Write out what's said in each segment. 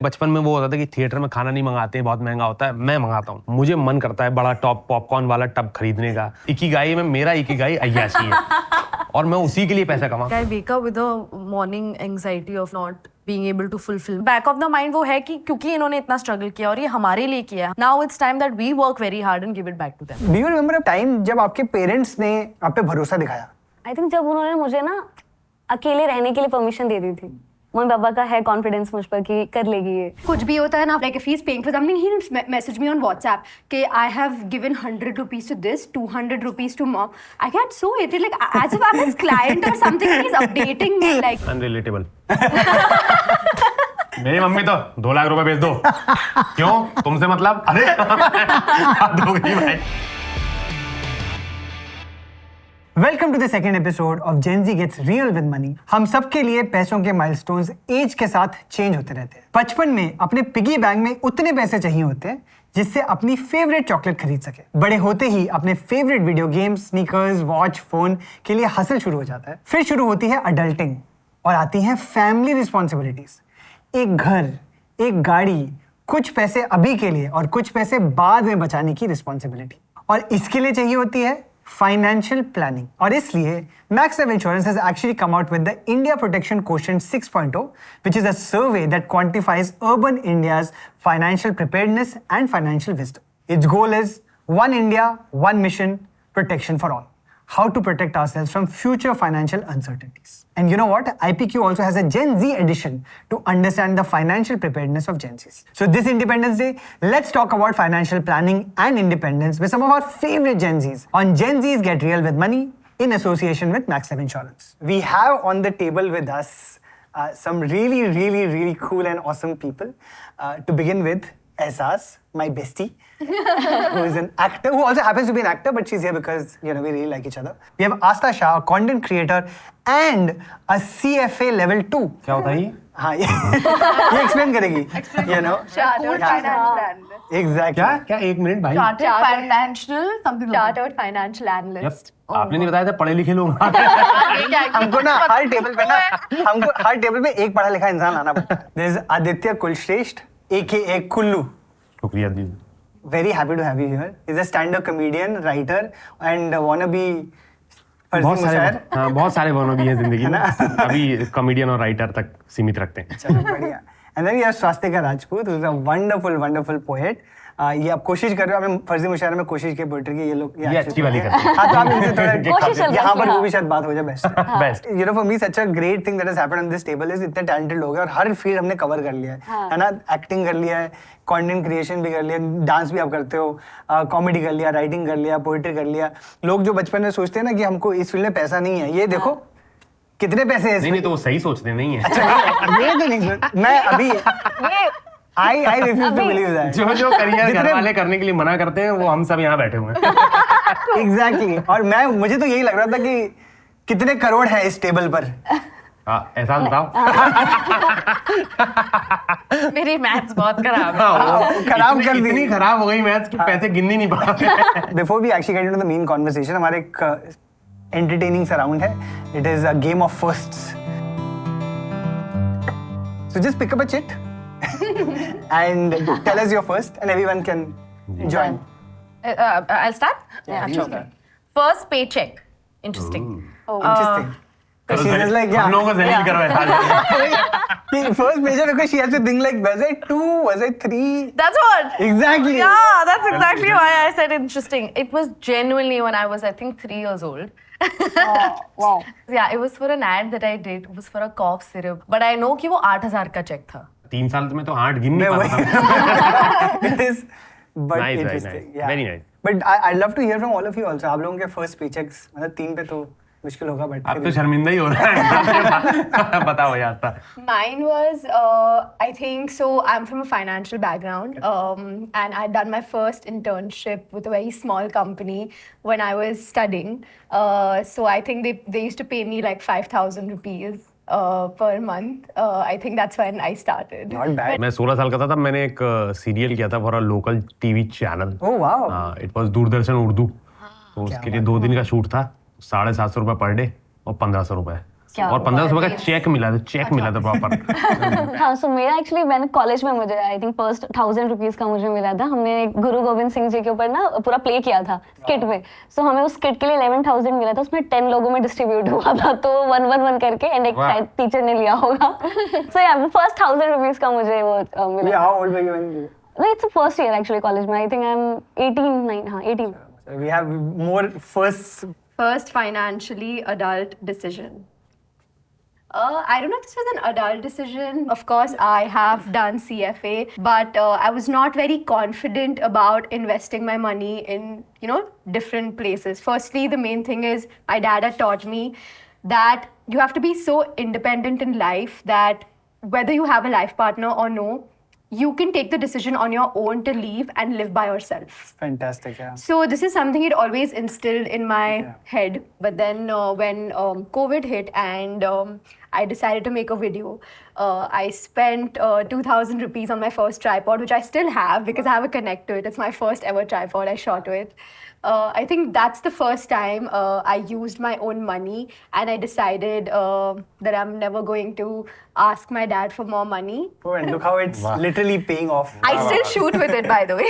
बचपन में वो होता था कि थिएटर में खाना नहीं मंगाते, बहुत महंगा होता है, मैं मंगाता हूँ। मुझे मन करता है बड़ा टॉप पॉपकॉर्न वाला टब खरीदने का। इकिगाई में मेरा इकिगाई अय्याशी है और मैं उसी के लिए पैसा कमाऊं। I wake up with a morning anxiety of not being able to fulfill. Back of the mind वो है कि क्योंकि इन्होंने इतना struggle किया और ये हमारे लिए किया। Now it's time that we work very hard and give it back to them. Do you remember a time जब आपके पेरेंट्स ने आप पे भरोसा दिखाया? I think जब उन्होंने मुझे ना अकेले रहने के लिए परमिशन दे दी थी। मम्मी पापा का है कॉन्फिडेंस मुझ पर कि कर लेगी ये। कुछ भी होता है ना, like if he's paying for something, he'll message me on WhatsApp कि I have given 100 rupees to this, 200 rupees to mom. I get so irritated, like as if I'm his client or something. He's updating me like. Unrelatable. मेरी mummy तो 2 लाख रुपए भेज दो। क्यों? तुमसे मतलब? अरे हद हो गई भाई। Welcome to the second episode of Gen Z gets real with money. हम सबके लिए पैसों के माइलस्टोन्स एज के साथ चेंज होते रहते हैं। बचपन में अपने पिगी बैंक में उतने पैसे चाहिए होते हैं जिससे अपनी फेवरेट चॉकलेट खरीद सके। बड़े होते ही अपने favourite video games, sneakers, watch, phone के लिए हसल शुरू हो जाता है। फिर शुरू होती है अडल्टिंग और आती हैं फैमिली रिस्पॉन्सिबिलिटीज। एक घर, एक गाड़ी, कुछ पैसे अभी के लिए और कुछ पैसे बाद में बचाने की रिस्पॉन्सिबिलिटी। और इसके लिए चाहिए होती है फाइनेंशियल प्लानिंग। और इसलिए max life insurance has actually come out with the India Protection Quotient 6.0, which is a survey that quantifies urban India's financial preparedness and financial wisdom. Its goal is one India, one mission, protection for all. How to protect ourselves from future financial uncertainties. And you know what? IPQ also has a Gen Z edition to understand the financial preparedness of Gen Zs. So this Independence Day, let's talk about financial planning and independence with some of our favorite Gen Zs on Gen Z's Get Real with Money in association with Max Life Insurance. We have on the table with us some really cool and awesome people. To begin with, Ehsaas, my bestie, who is an actor, who also happens to be an actor, but she's here because, you know, we really like each other. We have Aastha Shah, a content creator and a CFA level 2. क्या होता है ये? हाँ, ये explain करेगी, you know. Chartered financial analyst. Exactly. क्या? एक minute भाई। Chartered financial something like that. Chartered financial analyst. आपने नहीं बताया था पढ़े लिखे लोग। हमको ना हर टेबल पे एक पढ़ा लिखा इंसान आना पड़ता है। There is Aditya Kulshresht, aka Kullu. शुक्रिया दी। Very happy to have you here. He's a stand-up comedian, writer, and wannabe बहुत सारे wannabe हैं जिंदगी में। अभी कॉमेडियन और राइटर तक सीमित रखते हैं। चलो बढ़िया। And then we have Swastika Rajput, who is a wonderful poet. ये आप कोशिश कर रहे हो, आपने फर्जी मुशायरे में कोशिश की पोएट्री की, ये अच्छी वाली करते हैं। हाँ, तो आप इनसे कोशिश थोड़ा चल यहाँ रही पर है। वो भी शायद बात हो जाए best. Best. You know, for me such a great thing that has happened on this table is इतने टैलेंटेड लोग हैं और हर फील्ड हमने कवर कर लिया है ना। एक्टिंग कर लिया है, कंटेंट क्रिएशन भी कर लिया, डांस भी आप करते हो, कॉमेडी कर लिया, राइटिंग कर लिया, पोएट्री कर लिया। लोग जो बचपन में सोचते हैं ना कि हमको इस फील्ड में पैसा नहीं है, ये देखो कितने पैसे हैं। नहीं तो वो सही सोचते नहीं है। अच्छा, ये तो नहीं, मैं अभी I refuse to believe that. जो करियर घर वाले करने के लिए मना करते हैं वो हम सब यहाँ बैठे हुए हैं। Exactly. और मुझे तो यही लग रहा था कि कितने करोड़ है इस टेबल पर। ऐसा बताओ। मेरी मैथ्स बहुत खराब है। खराब कर दी। इतनी खराब हो गई मैथ्स कि पैसे गिनने नहीं पा रहे। Before we actually get into the main conversation, हमारे एक entertaining सा round है. It is a game of firsts. So just pick up a chit and tell us your first, and everyone can join. I'll start? Yeah, you start. First paycheck. Interesting. Interesting. Because she was like, yeah. हम लोगों को जलील करो ऐसा। First paycheck because she has to think like, was it 2? Was it 3? That's what? Exactly. Yeah, that's exactly why I said interesting. It was genuinely when I was, I think, 3 years old. Wow. Yeah, it was for an ad that I did. It was for a cough syrup. But I know कि वो 8,000 का check था. 3 साल में तो 8 गिन नहीं पाता। It is, but Nice, interesting. nice. Yeah. Very nice. But I'd love to hear from all of you also. आप लोगों के first paychecks, मतलब 3 पे तो मुश्किल होगा, but अब तो शर्मिंदा ही हो रहा है। बताओ यार। Mine was, I think, so I'm from a financial background, and I'd done my first internship with a very small company when I was studying. So I think they used to pay me like 5,000 rupees per month. I think that's when I started. not bad. मैं 16 साल का था तब मैंने एक serial किया था for a local TV channel. Oh wow. It was Doordarshan Urdu. तो उसके लिए 2 दिन का शूट था, 750 रुपए पर डे और 1500 रुपए और 1500 का चेक मिला था, चेक मिला था प्रॉपर। हाँ, सो मेरा एक्चुअली मैंने कॉलेज में मुझे आई थिंक फर्स्ट 1000 रुपीज का मुझे मिला था। हमने गुरु गोविंद सिंह जी के ऊपर ना पूरा प्ले किया था स्किट में। सो हमें उस स्किट के लिए 11,000 मिला था, उसमें 10 लोगों में डिस्ट्रीब्यूट हुआ था, तो 1 करके एंड एक शायद टीचर ने लिया होगा। सो या फर्स्ट 1000 रुपीज का मुझे वो मिला। How old were you when you? No, it's the first year actually college में। I think I'm 18, हाँ 18। We have more First financially adult decision. I don't know if this was an adult decision. Of course, I have done CFA, but I was not very confident about investing my money in, different places. Firstly, the main thing is my dad had taught me that you have to be so independent in life that whether you have a life partner or no, you can take the decision on your own to leave and live by yourself. fantastic, yeah. So this is something he'd always instilled in my head. But then when COVID hit and I decided to make a video, I spent 2,000 rupees on my first tripod, which I still have because I have a Connect to it. It's my first ever tripod I shot with. I think that's the first time I used my own money, and I decided that I'm never going to ask my dad for more money. Oh, and look how it's literally paying off. I still shoot with it, by the way.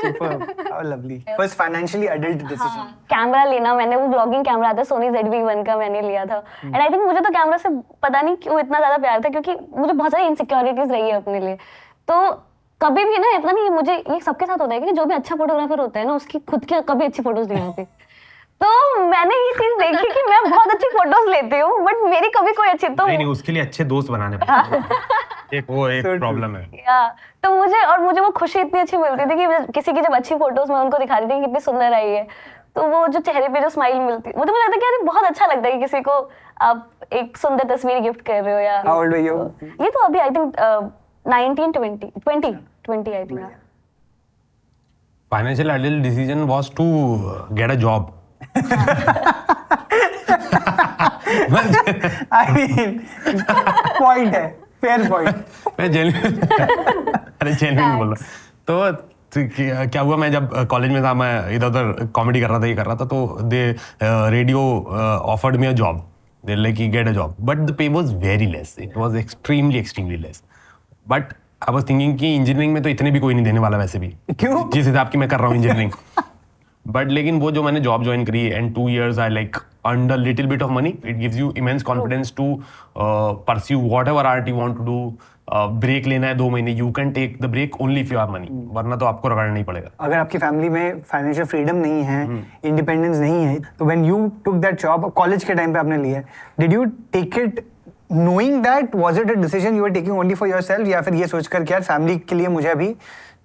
Superb. How lovely. First financially adult decision. Camera लेना, मैंने वो blogging camera था Soni ZV-1 का मैंने लिया था। And I think मुझे तो कैमरा से पता नहीं क्यों इतना ज्यादा प्यार था, क्योंकि मुझे बहुत सारी इनसिक्योरिटीज रही है अपने लिए। तो कभी भी ना इतना नहीं, मुझे ये सबके साथ होता है कि जो भी अच्छा फोटोग्राफर होता है ना, उसकी खुद की कभी अच्छी फोटोज नहीं आती। तो मैंने ये चीज देखी कि मैं बहुत अच्छी फोटोज लेती हूँ, बट मेरी कभी कोई अच्छी तो नहीं, उसके लिए अच्छे दोस्त बनाने पड़ते हैं। एक प्रॉब्लम है। या तो मुझे वो खुशी इतनी अच्छी मिलती थी कि किसी की जब अच्छी फोटोज मैं उनको दिखाती थी कितनी सुंदर आई है, तो वो जो चेहरे पे जो स्माइल मिलती, वो तो मुझे लगता है कि यार बहुत अच्छा लगता है कि किसी को आप एक सुंदर तस्वीर गिफ्ट कर रहे हो। या How old were you? ये तो अभी I think 20 I think. Financial adult decision was to get a job. I mean, point है, fair point. मैं जेन्युइन बोल रहा। तो क्या हुआ, मैं जब कॉलेज में था, मैं इधर उधर कॉमेडी कर रहा था, ये कर रहा था, तो they radio offered me a job, they like get a job, but the pay was very less, it was extremely less. But I was thinking कि इंजीनियरिंग में तो इतने भी कोई नहीं देने वाला वैसे भी, क्यों? जिस हिसाब की मैं कर रहा हूँ इंजीनियरिंग। बट लेकिन वो जो मैंने जॉब ज्वाइन करी and 2 years I like earned a little bit of money, it gives you immense confidence to pursue whatever art you want to do. Break लेना है 2 महीने, you can take the break only if you have money, वरना तो आपको रगड़ना ही पड़ेगा। अगर आपकी फैमिली में फाइनेंशियल फ्रीडम नहीं है, इंडिपेंडेंस नहीं है, तो when you took that job college के टाइम पे आपने लिया, did you take it knowing that, was it a decision you were taking only for yourself, या फिर ये सोचकर कि यार फैमिली के लिए मुझे अभी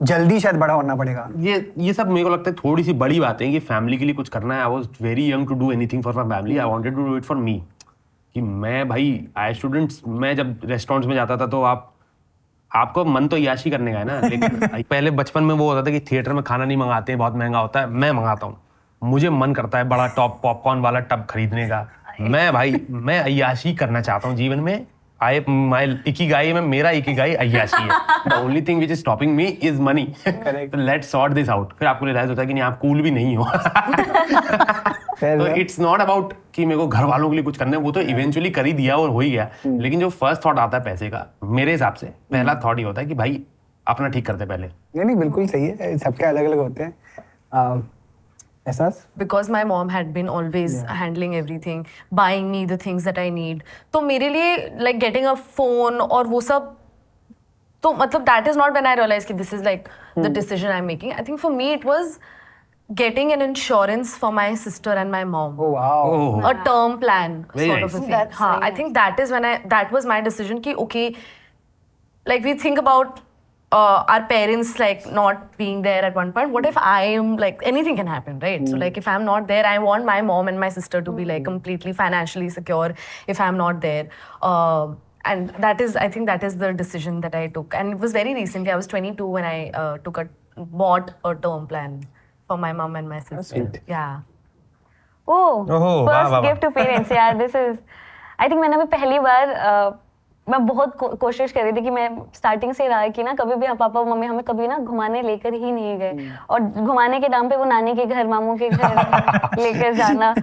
जल्दी शायद बड़ा होना पड़ेगा? ये सब मेरे को लगता है थोड़ी सी बड़ी बात है कि फैमिली के लिए कुछ करना है। I was very young to do anything for my family, I wanted to do it for me. कि मैं भाई आई स्टूडेंट्स, मैं जब रेस्टोरेंट्स में जाता था तो आपको मन तो याशी करने का है ना, लेकिन पहले बचपन में वो होता था कि थिएटर में खाना नहीं मंगाते हैं, बहुत महंगा होता है, मैं मंगाता हूँ। मुझे मन करता है बड़ा टॉप पॉपकॉर्न वाला टब खरीदने का। मैं अय्याशी करना चाहता हूँ जीवन में। माय इकिगाई में मेरा इकिगाई अय्याशी है। The only thing which is stopping me is money. Let's sort this out. फिर आपको रियलाइज होता है कि नहीं, आप कूल भी नहीं हो। तो इट्स नॉट अबाउट कि मेरे को घर वालों के लिए कुछ करना है, वो तो इवेंचुअली कर ही दिया और हो ही गया। लेकिन जो फर्स्ट थॉट आता है पैसे का, मेरे हिसाब से पहला थॉट ही होता है कि भाई अपना ठीक करते पहले। नहीं, बिल्कुल सही है, सबके अलग अलग होते हैं। Because my mom had been always handling everything, buying me the things that I need. तो मेरे लिए like getting a phone और वो सब, तो मतलब that is not when I realized कि this is like the decision I'm making. I think for me it was getting an insurance for my sister and my mom. Oh wow. A term plan Very sort nice. of a thing. That's हाँ, very I think that was my decision कि okay, like we think about our parents like not being there at one point. What if I am like, anything can happen, right? So like if I'm not there, I want my mom and my sister to be like completely financially secure if I'm not there. And I think that is the decision that I took. And it was very recently, I was 22 when I bought a term plan for my mom and my sister. Sweet. Yeah. Oh, वाह, first वाह, gift to parents. Yeah, this is, I think मैंने अभी पहली बार मैं बहुत कोशिश कर रही थी कि मैं स्टार्टिंग से रहा है कि ना कभी भी पापा मम्मी हमें कभी ना घुमाने लेकर ही नहीं गए, और घुमाने के नाम पे वो नानी के घर मामू के घर लेकर जाना।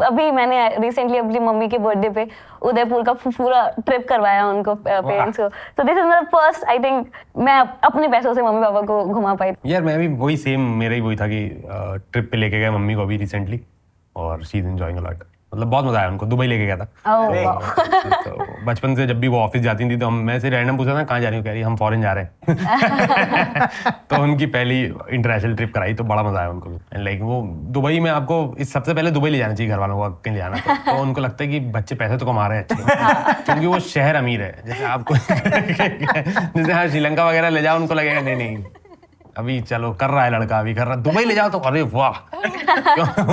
अभी मैंने रिसेंटली अपनी मम्मी के बर्थडे पे उदयपुर का पूरा ट्रिप करवाया उनको, पेरेंट्स को। तो this is my first, I think मैं अपने पैसों से मम्मी पापा को घुमा पाई। यार मैं भी वही सेम, मेरा ही वही था कि ट्रिप पे लेके गए मम्मी को अभी रिसेंटली, और she is enjoying a lot. मतलब बहुत मजा आया उनको, दुबई लेके गया था। तो बचपन से जब भी वो ऑफिस जाती थी तो मैं से रैंडम पूछा था कहाँ जा रही हूँ, कह रही हम फॉरेन जा रहे हैं। तो उनकी पहली इंटरनेशनल ट्रिप कराई तो बड़ा मजा आया उनको भी। लाइक वो दुबई में आपको सबसे पहले दुबई ले जाना चाहिए घर वालों को, कहीं ले जाना तो उनको लगता है कि बच्चे पैसे तो कमा रहे हैं अच्छे, क्योंकि वो शहर अमीर है। जैसे आपको जैसे हाँ श्रीलंका वगैरह ले जाओ, उनको लगेगा नहीं अभी चलो कर रहा है लड़का, अभी कर रहा है। दुबई ले जाओ तो अरे वाह,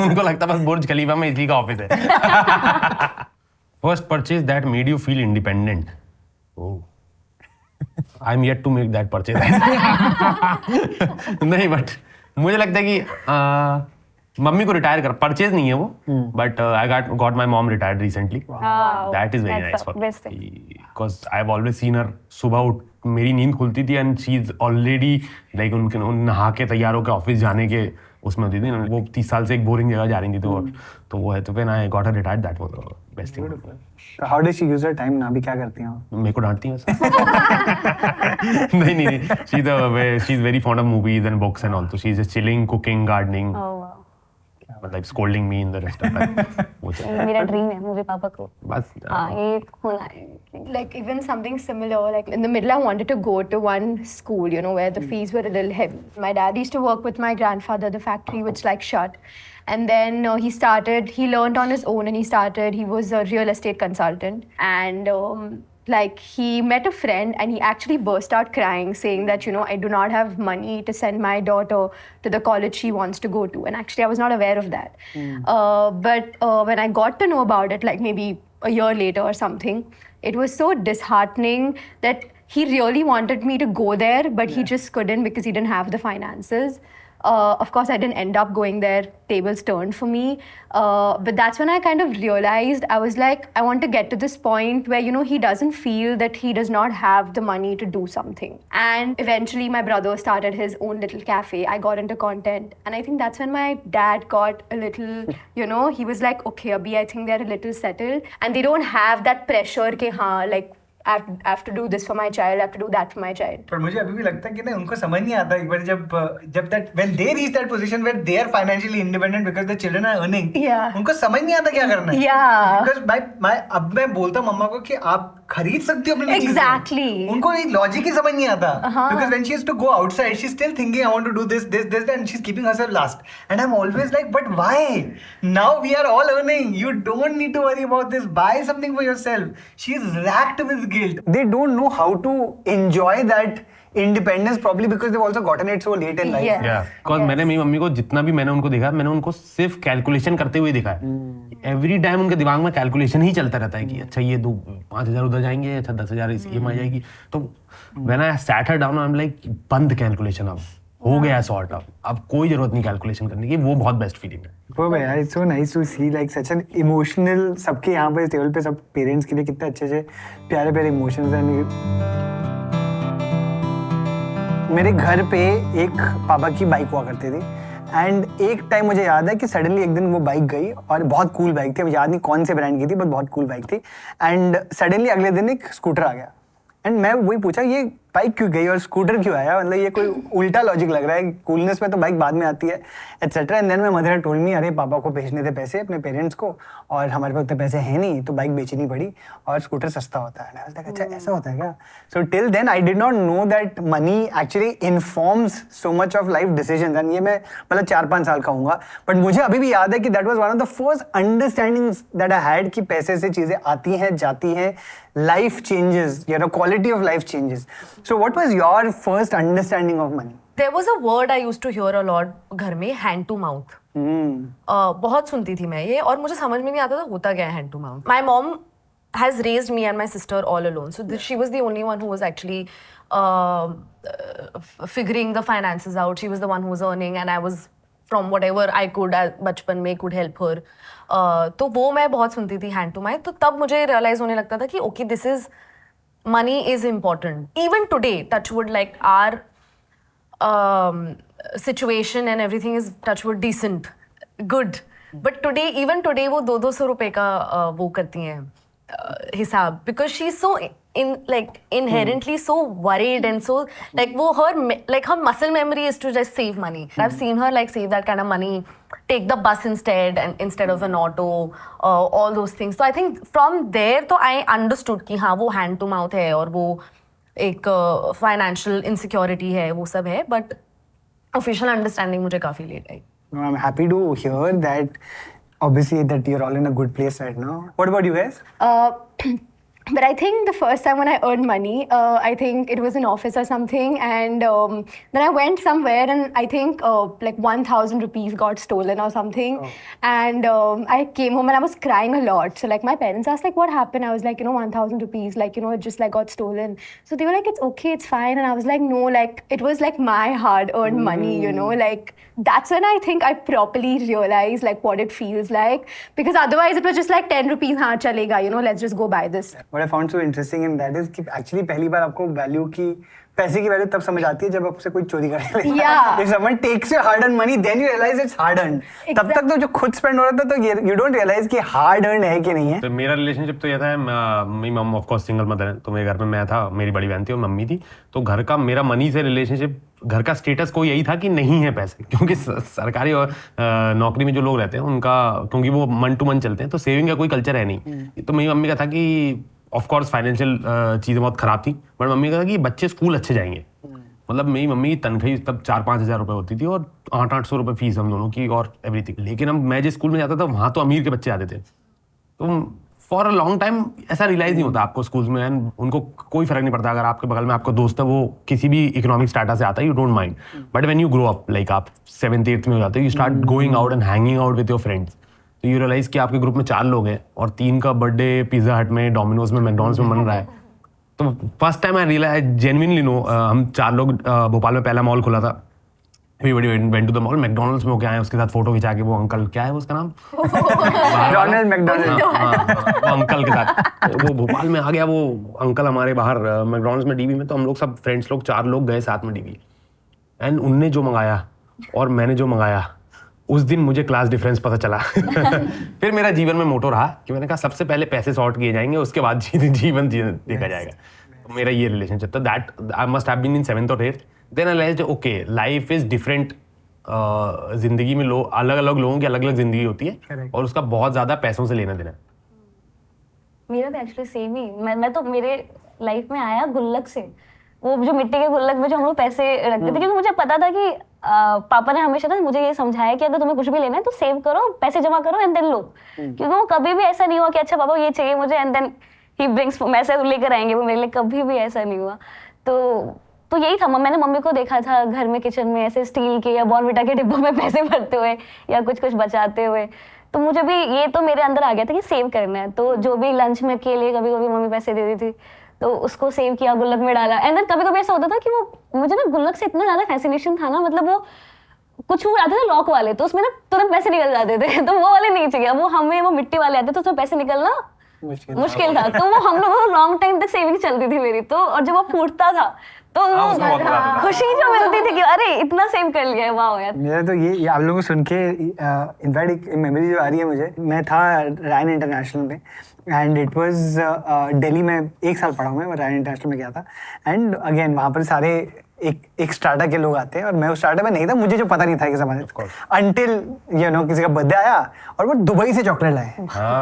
उनको लगता बस बुर्ज खलीफा में इसी का ऑफिस है। First purchase that made you feel independent. I am yet to make that purchase. नहीं, बट मुझे लगता है कि मम्मी को रिटायर कर, परचेज नहीं है वो, but I got my mom retired recently. That is very nice for me, because I have always seen हर सुबह उठ, मेरी नींद खुलती थी and she is already like उनके नहा के तैयार होकर ऑफिस जाने के उसमें होती थी। वो 30 साल से एक बोरिंग जगह जा रही थी तो वो है, तो when I got her retired that was the best thing. How does she use her time ना, अभी क्या करती हैं आप? मेरे को डांटती है नहीं, she is very fond of movies and books and all, तो she is just chilling, cooking, gardening, like scolding me in the restaurant. मेरा ड्रीम है मुझे पापा को बस हाँ ये होना है। Like even something similar, like in the middle I wanted to go to one school, you know, where the fees were a little heavy. My dad used to work with my grandfather, the factory which like shut. And then he learned on his own and he was a real estate consultant. And like he met a friend and he actually burst out crying saying that, you know, I do not have money to send my daughter to the college she wants to go to. And actually I was not aware of that. But when I got to know about it, like maybe a year later or something, it was so disheartening that he really wanted me to go there, but he just couldn't because he didn't have the finances. Of course, I didn't end up going there. Tables turned for me. But that's when I kind of realized, I was like, I want to get to this point where, you know, he doesn't feel that he does not have the money to do something. And eventually my brother started his own little cafe. I got into content. And I think that's when my dad got a little, you know, he was like, okay, Abhi, I think they're a little settled. And they don't have that pressure ke, haan, like, I have to do this for my child, I have to do that for my child. पर मुझे अभी भी लगता है कि ना उनको समझ नहीं आता एक बार जब that when they reach that position where they are financially independent because the children are earning, Yeah. उनको समझ नहीं आता क्या करना है। Yeah. Because अब मैं बोलता हूँ मम्मा को कि आप खरीद सकती हो अपने लिए चीजें। Exactly. उनको एक लॉजिक ही समझ नहीं आता। Because when she has to go outside, she's still thinking I want to do this, and she's keeping herself last. And I'm always like, but why? Now we are all earning. You don't need to worry about this. Buy something for yourself. She's racked with guilt. They don't know how to enjoy that independence probably because they've also gotten it so late in life. Yes. Because मैंने मेरी mummy को जितना भी मैंने उनको देखा, मैंने उनको सिर्फ कैलकुलेशन करते हुए देखा है। एवरी टाइम उनके दिमाग में कैलकुलेशन ही चलता रहता है कि अच्छा ये 5,000 उधर जाएंगे, अच्छा 10,000 इस EMI जाएगी। तो when I sat her down I am like बंद कैलकुलेशन, अब हो गया सॉर्ट, अब कोई जरूरत नहीं कैलकुलेशन करने की। वो बहुत बेस्ट फीलिंग है। वो यार it's so nice to see like such an emotional, सबके यहाँ पे टेबल पे सब पेरेंट्स के लिए कितने अच्छे से प्यारे प्यारे इमोशंस हैं। मेरे घर पे एक पापा की बाइक हुआ करती थी एंड एक टाइम मुझे याद है कि सडनली एक दिन वो बाइक गई और बहुत कूल बाइक थी, अब याद नहीं कौन से ब्रांड की थी बट बहुत कूल बाइक थी। एंड सडनली अगले दिन एक स्कूटर आ गया एंड मैं वही पूछा ये बाइक क्यों गई और स्कूटर क्यों आया, मतलब ये कोई उल्टा लॉजिक लग रहा है, कूलनेस में तो बाइक बाद में आती है etcetera. And then my mother told me अरे पापा को भेजने थे पैसे अपने पेरेंट्स को और हमारे पास उतने पैसे हैं नहीं तो बाइक बेचनी पड़ी और स्कूटर सस्ता होता है। अच्छा ऐसा होता है क्या? So till then I did not know that money actually informs so much of life decisions. And ये मैं मतलब 4-5 साल का हूँगा बट मुझे अभी भी याद है कि that was one of the first understandings that I had कि पैसे से चीज़ें आती हैं जाती हैं, life changes, you know quality of life changes. So what was your first understanding of money? There was a word I used to hear a lot घर में, hand to mouth. बहुत सुनती थी मैं ये और मुझे समझ में नहीं आता था होता क्या है hand to mouth. My mom has raised me and my sister all alone. So she was the only one who was actually figuring the finances out. She was the one who was earning and I was from whatever I could बचपन में could help her. तो वो मैं बहुत सुनती थी hand to mouth. तो तब मुझे realize होने लगता था कि okay this is money is important. Even today, touch wood, like our situation and everything is touch wood decent, good. But today, even today, वो 200 रुपए का वो करती हैं हिसाब, because she's so inherently so worried and so like वो her muscle memory is to just save money. I've seen her like save that kind of money, take the bus instead of an auto, all those things. So I think from there तो I understood कि हाँ वो hand to mouth है और वो एक financial insecurity है, वो सब है, but official understanding मुझे काफी late I. I'm happy to hear that. Obviously, that you're all in a good place right now. What about you guys? But I think the first time when I earned money, I think it was in office or something, and then I went somewhere, and I think like 1,000 rupees got stolen or something, and I came home and I was crying a lot. So like my parents asked like what happened. I was like 1,000 rupees, like it just like got stolen. So they were like it's okay, it's fine, and I was like no, like it was like my hard-earned money, like that's when I think I properly realized like what it feels like, because otherwise it was just like 10 rupees, हाँ चलेगा, let's just go buy this. What I found so interesting in that is कि actually पहली बार आपको पैसे की value तब समझ आती है जब आपसे कोई चोरी करने लगता है. Yeah. If someone takes your hard-earned money, then you realize it's hard-earned. तब तक तो जो खुद spend हो रहा था तो you don't realize कि hard-earned है कि नहीं है. तो मेरा रिलेशनशिप तो ये था, मेरी मम ऑफ कोर्स सिंगल मदर है, तो मेरे घर में मैं था, मेरी बड़ी बहन थी और मम्मी थी. तो घर का मेरा मनी से रिलेशनशिप, घर का स्टेटस कोई यही था कि नहीं है पैसे, क्योंकि सरकारी और नौकरी में जो लोग रहते हैं उनका, क्योंकि वो मन टू मन चलते हैं, तो सेविंग का कोई कल्चर है नहीं. तो मेरी मम्मी का था कि ऑफ कोर्स फाइनेंशियल चीज़ें बहुत खराब थी, बट मम्मी का था कि बच्चे स्कूल अच्छे जाएंगे. मतलब मेरी मम्मी की तनख्वाही तब 4-5 हज़ार रुपये होती थी और 800-800 रुपये फीस हम दोनों की और एवरीथिंग. लेकिन अब मैं जिस स्कूल में जाता था वहाँ तो अमीर के बच्चे आते थे. तो फॉर अ लॉन्ग टाइम ऐसा रियलाइज़ नहीं होता आपको स्कूल्स में, एंड उनको कोई फर्क नहीं पड़ता अगर आपके बगल में आपका दोस्त है वो किसी भी इकोनॉमिक स्टेटस से आता है, you don't mind. But when you grow up, like आप 7th-8th में हो जाते हो, you start going out and hanging out with your friends. तो यू रियलाइज़ कि आपके ग्रुप में 4 लोग हैं और 3 का बर्थडे पिज़्ज़ा हट में, डोमिनोज में, मैकडॉनल्ड्स में मन रहा है. तो first time I realise genuinely no, हम 4 लोग, भोपाल में पहला मॉल खुला था, everybody went to the mall, McDonald's में होके आए, उसके साथ फोटो खिंचा के वो अंकल, क्या है उसका नाम, रॉनल्ड मैकडॉनल्ड, वो अंकल के साथ वो भोपाल में आ गया. वो अंकल हमारे बाहर मैकडॉनल्ड्स में डीबी में, तो हम लोग सब फ्रेंड्स लोग 4 लोग गए साथ में डीबी, एंड उनने जो मंगाया और मैंने जो मंगाया, उस दिन मुझे क्लास डिफरेंस पता चला. फिर मेरा जीवन में मोटो रहा कि मैंने कहा सबसे पहले पैसे सॉर्ट किए जाएंगे, उसके बाद जीवन देखा जाएगा. तो मेरा ये रिलेशनशिप था. That I must have been in 7th or 8th. Then I realised okay life is different. जिंदगी में अलग अलग लोगों की अलग अलग जिंदगी होती है और उसका बहुत ज्यादा पैसों से लेना देना. मेरा भी एक्चुअली सेम ही. मैं तो मेरे लाइफ में आया गुल्लक से, वो जो मिट्टी के गुल्लक में जो हम लोग पैसे रखते थे, क्योंकि मुझे पता था कि पापा ने हमेशा ना मुझे ये समझाया कि अगर तुम्हें कुछ भी लेना है तो सेव करो, पैसे जमा करो एंड देन लो. क्योंकि वो कभी भी ऐसा नहीं हुआ कि अच्छा पापा ये चाहिए मुझे एंड देन ही ब्रिंग्स पैसे लेकर आएंगे, वो मेरे लिए कभी भी ऐसा नहीं हुआ. तो यही था. मैंने मम्मी को देखा था घर में किचन में ऐसे स्टील के या बॉर्नविटा के डिब्बों में पैसे भरते हुए या कुछ बचाते हुए. तो मुझे भी ये तो मेरे अंदर आ गया था कि सेव करना है. तो जो भी लंच में के लिए कभी कभी मम्मी पैसे दे दी थी तो उसको सेव किया, गुल्लक में डाला. एंड देन कभी कभी ऐसा होता था कि वो मुझे ना गुल्लक से इतना ज्यादा फैसिनेशन था ना, मतलब वो कुछ वो आते थे लॉक वाले, तो उसमें ना तुरंत पैसे निकल जाते थे. तो वो वाले नहीं चाहिए. वो हमें वो मिट्टी वाले आते तो उसमें पैसे निकलना मुश्किल था. तो वो हम लोगों को लॉन्ग टाइम तक सेविंग चलती थी मेरी. तो और जब वो फूटता था तो वो खुशी जो मिलती थी कि अरे इतना सेव कर लिया है, वाह यार. मेरा तो ये आप लोगों को सुन के इनफैक्ट एक मेमोरी जो आ रही है मुझे, मैं था रायन इंटरनेशनल में एंड इट वाज दिल्ली में 1 साल पढ़ा हुआ मैं रायन इंटरनेशनल में गया था. एंड अगेन वहाँ पर सारे एक स्टार्टअप के लोग आते हैं और मैं उस स्टार्टअप में नहीं था, मुझे जो पता नहीं था कि ज़माने अंटिल किसी का बर्थडे आया और वो दुबई से चॉकलेट लाए,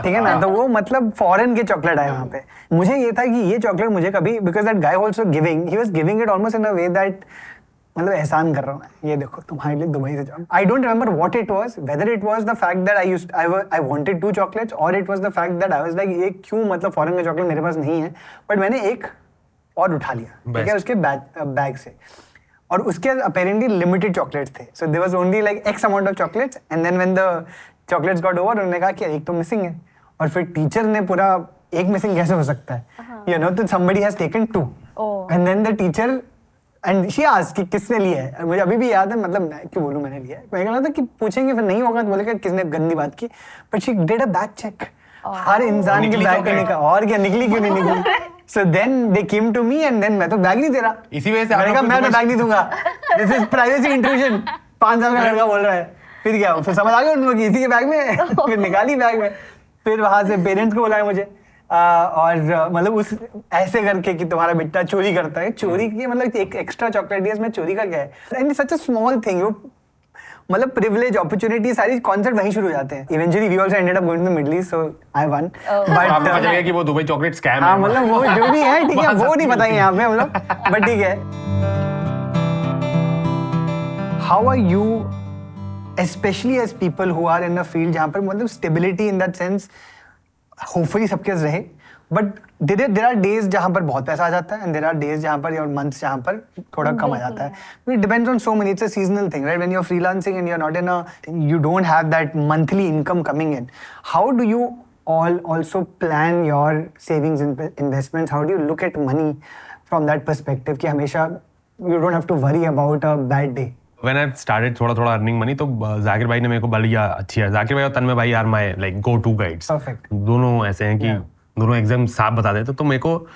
ठीक है ना. तो वो मतलब फॉरेन के चॉकलेट आए वहाँ पे. मुझे ये था कि ये चॉकलेट मुझे कभी, because that guy also giving, he was giving it almost in a way that मतलब एहसान कर रहा हूँ, ये देखो तुम्हारे लिए दुबई से जाओ. I don't remember what it was, whether it was the fact that I wanted 2 chocolates और it was the fact that I was like ये क्यों, मतलब फॉरेन का चॉकलेट मेरे पास नहीं है. बट मैंने एक और उठा लिया, ठीक है, उसके बैग से. और उसके अपेरेंटली लिमिटेड चॉकलेट्स थे, so there was only like X amount of chocolates. And then when the chocolates got over, उन्होंने कहा कि एक तो मिसिंग है. और फिर टीचर ने पूरा एक मिसिंग कैसे हो सकता है, तो somebody has taken 2. And then the teacher and she asked कि किसने लिया है. मुझे अभी भी याद है, मतलब मैं क्यों बोलूं मैंने लिया है, मैं कह रहा था कि पूछेंगे फिर नहीं होगा तो बोलेगा किसने गंदी बात की. But she did a bag check, हर इंसान के बैग का निकला, और क्या निकली क्यों नहीं निकली. So then they came to me and then मैं तो बैग नहीं दे रहा. इसी वजह से मैंने कहा मैं तो बैग नहीं दूंगा. This is privacy intrusion. 5 साल का लड़का बोल रहा है. फिर क्या? फिर समझ आ गया उनको कि इसी के बैग में. फिर निकाली बैग में. फिर वहाँ से पेरेंट्स को बुलाया मुझे. और मतलब उस ऐसे करके कि तुम्हारा बेटा चोरी करता है. चोरी की मतलब एक एक्स्ट्रा चॉकलेट दिया, इसमें चोरी का क्या है? And such a small thing. मतलब प्रिविलेज, अपॉर्चुनिटी, सारी कॉन्सेप्ट वहीं शुरू हो जाते हैं. Eventually we also ended up going to the Middle East, so I won. आपको पता चल गया कि वो दुबई चॉकलेट स्कैम है. हाँ, मतलब वो जो भी है ठीक है, वो नहीं पता है यहाँ पे हम लोग, बट ठीक है. How are you, especially as people who are in a field जहाँ पर मतलब stability in that sense hopefully सबके पास रहे, but there are days जहाँ पर बहुत पैसा आ जाता है and there are days जहाँ पर और months जहाँ पर थोड़ा कम आ जाता है. It depends on so many. It's a seasonal thing, right? When you're freelancing and you're not in a, you don't have that monthly income coming in. How do you all also plan your savings investments? How do you look at money from that perspective कि हमेशा you don't have to worry about a bad day? When I started थोड़ा earning money तो जाकिर भाई ने मेरे को बढ़िया अच्छी है. जाकिर भाई और तन्मय भाई are my like go to guides. Perfect. दोनों ऐसे हैं कि दोनों एग्जाम साफ बता देते. तो मेरे को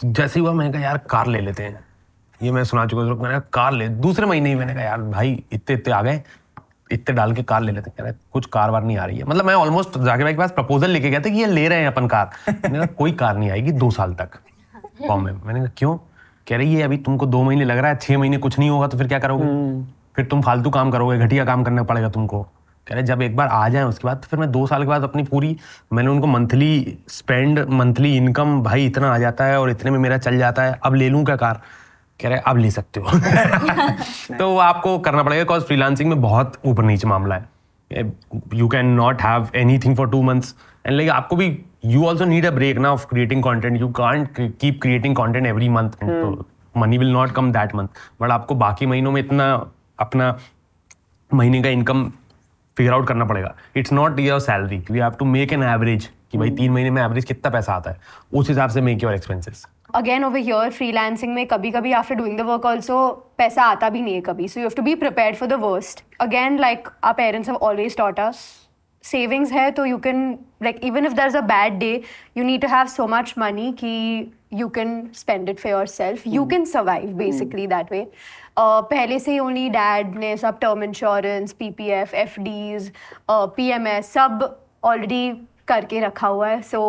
जैसे ही हुआ मैंने कहा यार कार ले लेते हैं. ये मैं सुना चुका हूँ. मैंने कहा कार ले. दूसरे महीने ही मैंने कहा यार भाई इतने आ गए, इतने डाल के कार ले लेते हैं. कह रहे कुछ कार वार नहीं आ रही है. मतलब मैं ऑलमोस्ट जाकिर भाई के पास प्रपोजल लेके गया था कि ये ले रहे हैं अपन कार. मैंने कहा कोई कार नहीं आएगी 2 साल तक फॉर्म में. मैंने कहा क्यों? कह रही है अभी तुमको 2 महीने लग रहा है, 6 महीने कुछ नहीं होगा तो फिर क्या करोगे? फिर तुम फालतू काम करोगे, घटिया काम करना पड़ेगा तुमको. कह रहे जब एक बार आ जाए उसके बाद तो फिर मैं 2 साल के बाद अपनी पूरी, मैंने उनको मंथली स्पेंड, मंथली इनकम भाई इतना आ जाता है और इतने में मेरा चल जाता है, अब ले लूँ क्या कार? कह रहे अब ले सकते हो. तो वो आपको करना पड़ेगा बिकॉज फ्रीलांसिंग में बहुत ऊपर नीचे मामला है. You can not have anything for 2 months and like आपको भी you also need a break ना of creating content. You can't keep creating content every month. Money will not come that month, but आपको बाकी महीनों में इतना अपना महीने का इनकम फिगर आउट करना पड़ेगा. It's not your salary. You have to make an average कि भाई 3 महीने में एवरेज कितना पैसा आता है, उस हिसाब से make your expenses. Again over here freelancing में कभी कभी after doing the work also पैसा आता भी नहीं है कभी, so you have to be prepared for the worst. Again like our parents have always taught us, savings है तो you can like even if there's a bad day you need to have so much money कि you can spend it for yourself. You can survive basically that way. पहले से ही only dad ने सब term insurance, PPF, FDs, PMS सब already करके रखा हुआ है. So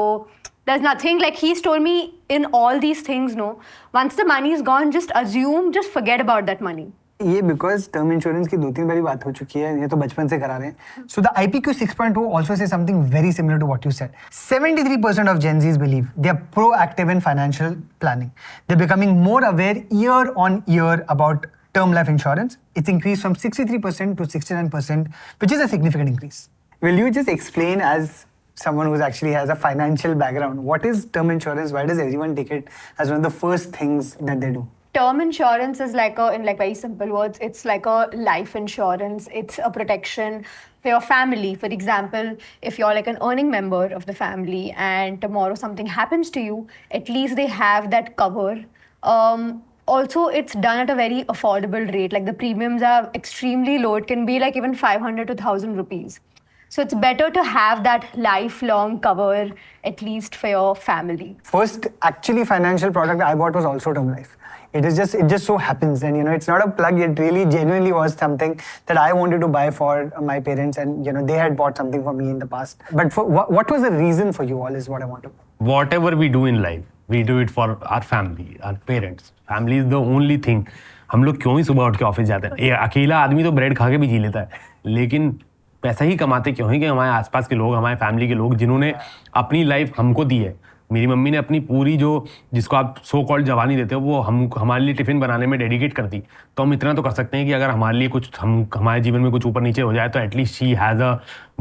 there's nothing like he's told me in all these things. No, once the money is gone, just assume, just forget about that money. ये because term insurance की 2-3 बारी बात हो चुकी है, ये तो बचपन से करा रहे हैं. So the IPQ 6.0 also says something very similar to what you said. 73% of Gen Zs believe they are proactive in financial planning. They're becoming more aware year on year about term life insurance. It's increased from 63% to 69%, which is a significant increase. Will you just explain, as someone who actually has a financial background, what is term insurance? Why does everyone take it as one of the first things that they do? Term insurance is like a, in like very simple words, it's like a life insurance. It's a protection for your family. For example, if you're like an earning member of the family and tomorrow something happens to you, at least they have that cover. Also, it's done at a very affordable rate. Like the premiums are extremely low. It can be like even 500 to 1,000 rupees. So it's better to have that lifelong cover at least for your family. First actually financial product I bought was also term life. It just so happens, and you know, it's not a plug. It really genuinely was something that I wanted to buy for my parents, and you know, they had bought something for me in the past. But for, what was the reason for you all is what I want to know. Whatever we do in life, we do it for our family, our parents. Family is the only thing. हम लोग क्यों ही सुबह उठ के office जाते हैं? ये अकेला आदमी तो ब्रेड खा के भी जी लेता है, लेकिन पैसा ही कमाते क्यों है कि हमारे आसपास के लोग, हमारे फैमिली के लोग जिन्होंने अपनी लाइफ हमको दी है. मेरी मम्मी ने अपनी पूरी जो जिसको आप सो कॉल्ड जवानी देते हो वो हमारे लिए टिफिन बनाने में डेडिकेट कर दी. तो हम इतना तो कर सकते हैं कि अगर हमारे लिए कुछ हमारे जीवन में कुछ ऊपर नीचे हो जाए तो at least she has a